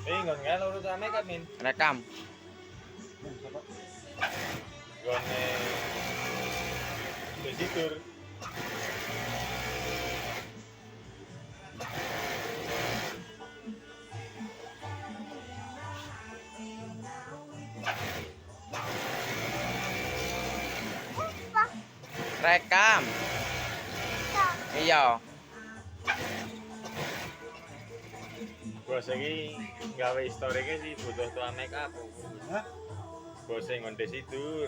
Ngon kan urut ame kan min. Rekam. Gone besitur. Rekam. Iya. Bos iki gawe historike sih butuh tuh make up. Hah? Bos ngon desitur.